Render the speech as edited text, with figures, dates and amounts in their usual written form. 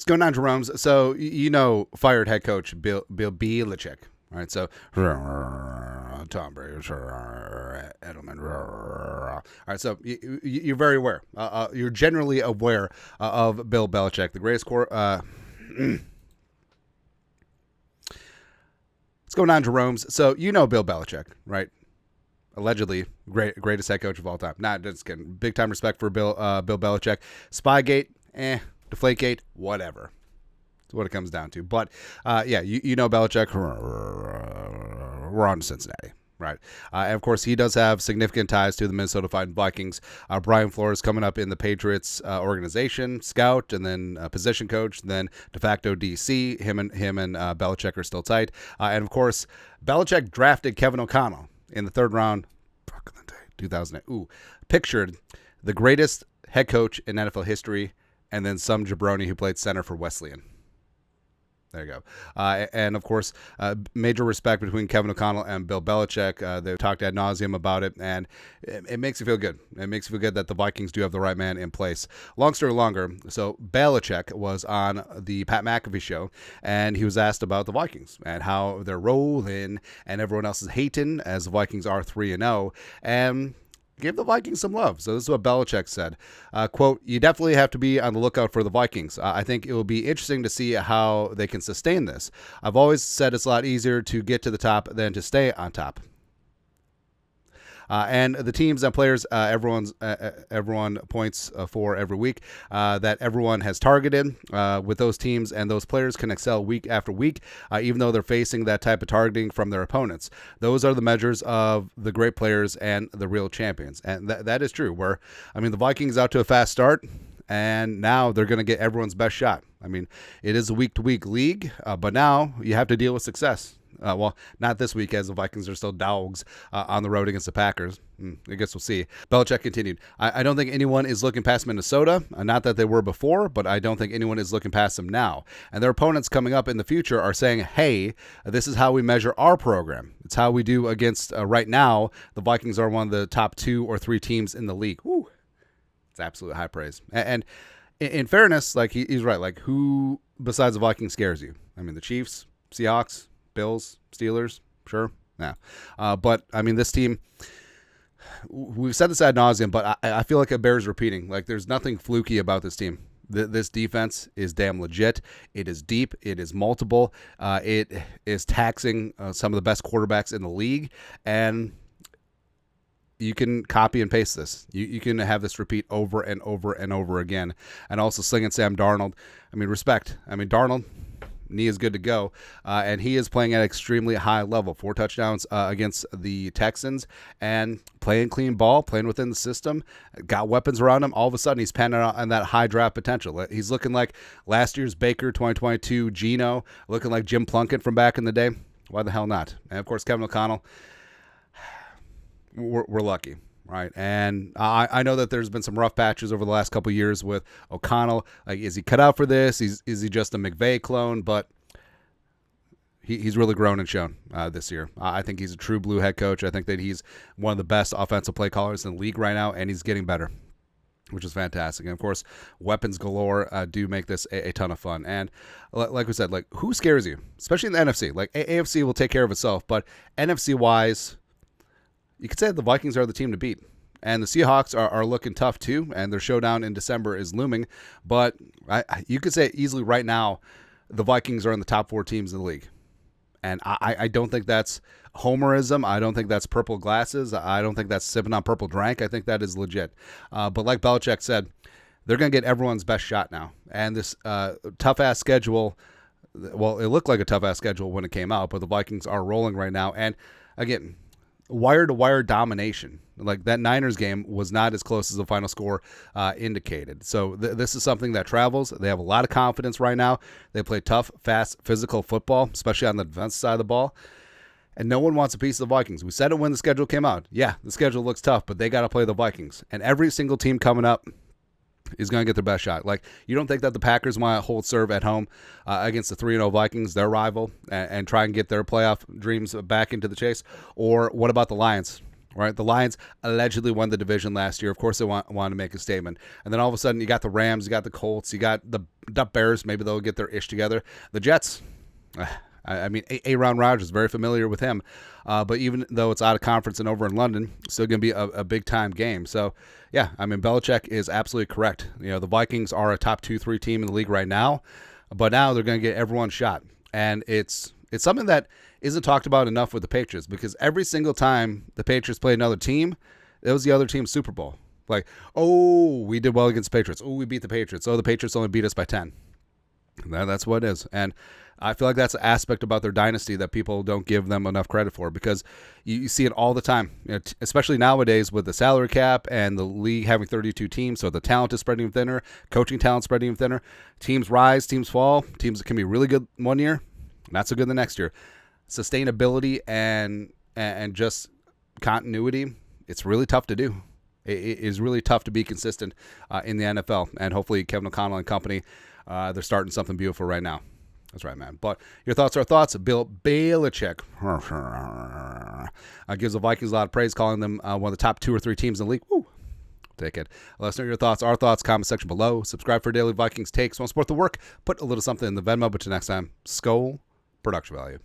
What's going on, Jerome's? So, fired head coach Bill Belichick. All right, so Tom Brady, Edelman. All right, so you're very aware. You're generally aware of Bill Belichick, the greatest What's going on, Jerome's? So, Bill Belichick, right? Allegedly greatest head coach of all time. Not just kidding. Big time respect for Bill Belichick. Spygate, Deflategate, whatever. That's what it comes down to. But Belichick. We're on to Cincinnati, right? And of course, he does have significant ties to the Minnesota Vikings. Brian Flores coming up in the Patriots organization, scout, and then position coach, and then de facto DC. Him and Belichick are still tight. And of course, Belichick drafted Kevin O'Connell in the third round, 2008. Pictured the greatest head coach in NFL history, and then some jabroni who played center for Wesleyan. There you go. And of course, major respect between Kevin O'Connell and Bill Belichick. They've talked ad nauseum about it, and it makes you feel good. It makes you feel good that the Vikings do have the right man in place. Long story longer, so Belichick was on the Pat McAfee show, and he was asked about the Vikings and how they're rolling, and everyone else is hating as the Vikings are 3-0, and give the Vikings some love. So this is what Belichick said. Quote, "You definitely have to be on the lookout for the Vikings. I think it will be interesting to see how they can sustain this. I've always said it's a lot easier to get to the top than to stay on top." And the teams and players, everyone points for every week that everyone has targeted with those teams, and those players can excel week after week, even though they're facing that type of targeting from their opponents. Those are the measures of the great players and the real champions, and that is true. The Vikings out to a fast start, and now they're going to get everyone's best shot. It is a week-to-week league, but now you have to deal with success. Not this week, as the Vikings are still dogs on the road against the Packers. I guess we'll see. Belichick continued, I don't think anyone is looking past Minnesota. Not that they were before, but I don't think anyone is looking past them now. And their opponents coming up in the future are saying, hey, this is how we measure our program. It's how we do against, right now, the Vikings are one of the top 2 or 3 teams in the league. Woo. It's absolute high praise. And in fairness, he's right. Who besides the Vikings scares you? The Chiefs, Seahawks, Bills, Steelers, sure. Yeah. But this team, we've said this ad nauseum, but I feel like it bears repeating. There's nothing fluky about this team. This defense is damn legit. It is deep. It is multiple. It is taxing some of the best quarterbacks in the league. And you can copy and paste this. You can have this repeat over and over and over again. And also slinging Sam Darnold. Respect. Darnold, knee is good to go, and he is playing at an extremely high level. 4 touchdowns against the Texans, and playing clean ball, playing within the system, got weapons around him. All of a sudden, he's panning out on that high draft potential. He's looking like last year's Baker, 2022 Geno, looking like Jim Plunkett from back in the day. Why the hell not? And, of course, Kevin O'Connell, we're lucky. Right, and I know that there's been some rough patches over the last couple of years with O'Connell. Is he cut out for this? Is he just a McVay clone? But he's really grown and shown this year. I think he's a true blue head coach. I think that he's one of the best offensive play callers in the league right now, and he's getting better, which is fantastic. And, of course, weapons galore do make this a ton of fun. And like we said, who scares you? Especially in the NFC. AFC will take care of itself, but NFC-wise, you could say that the Vikings are the team to beat. And the Seahawks are looking tough too, and their showdown in December is looming. But you could say easily right now, the Vikings are in the top 4 teams in the league. And I don't think that's homerism. I don't think that's purple glasses. I don't think that's sipping on purple drink. I think that is legit. But like Belichick said, they're going to get everyone's best shot now. And this tough-ass schedule, well, it looked like a tough-ass schedule when it came out, but the Vikings are rolling right now. And again, wire-to-wire domination. That Niners game was not as close as the final score indicated. So this is something that travels. They have a lot of confidence right now. They play tough, fast, physical football, especially on the defense side of the ball. And no one wants a piece of the Vikings. We said it when the schedule came out. Yeah, the schedule looks tough, but they got to play the Vikings. And every single team coming up is going to get their best shot. You don't think that the Packers want to hold serve at home against the 3-0 Vikings, their rival, and try and get their playoff dreams back into the chase? Or what about the Lions? right? The Lions allegedly won the division last year. Of course, they want to make a statement. And then all of a sudden, you got the Rams, you got the Colts, you got the Bears. Maybe they'll get their ish together. The Jets, I mean, Aaron Rodgers, very familiar with him. But even though it's out of conference and over in London, still going to be a big-time game. So, yeah, I mean, Belichick is absolutely correct. You know, the Vikings are a top 2-3 team in the league right now. But now they're going to get everyone's shot. And it's something that isn't talked about enough with the Patriots, because every single time the Patriots play another team, it was the other team's Super Bowl. Like, oh, we did well against the Patriots. Oh, we beat the Patriots. Oh, the Patriots only beat us by 10. That's what it is. And I feel like that's an aspect about their dynasty that people don't give them enough credit for, because you see it all the time, you know, especially nowadays with the salary cap and the league having 32 teams. So the talent is spreading thinner, coaching talent spreading thinner. Teams rise, teams fall. Teams can be really good one year, not so good the next year. Sustainability and just continuity, it's really tough to do. It is really tough to be consistent in the NFL. And hopefully Kevin O'Connell and company, they're starting something beautiful right now. That's right, man. But your thoughts are thoughts. Bill Belichick gives the Vikings a lot of praise, calling them one of the top 2 or 3 teams in the league. Woo. Take it. Let us know your thoughts, our thoughts, comment section below. Subscribe for daily Vikings takes. Want to support the work? Put a little something in the Venmo. But till next time, Skol, production value.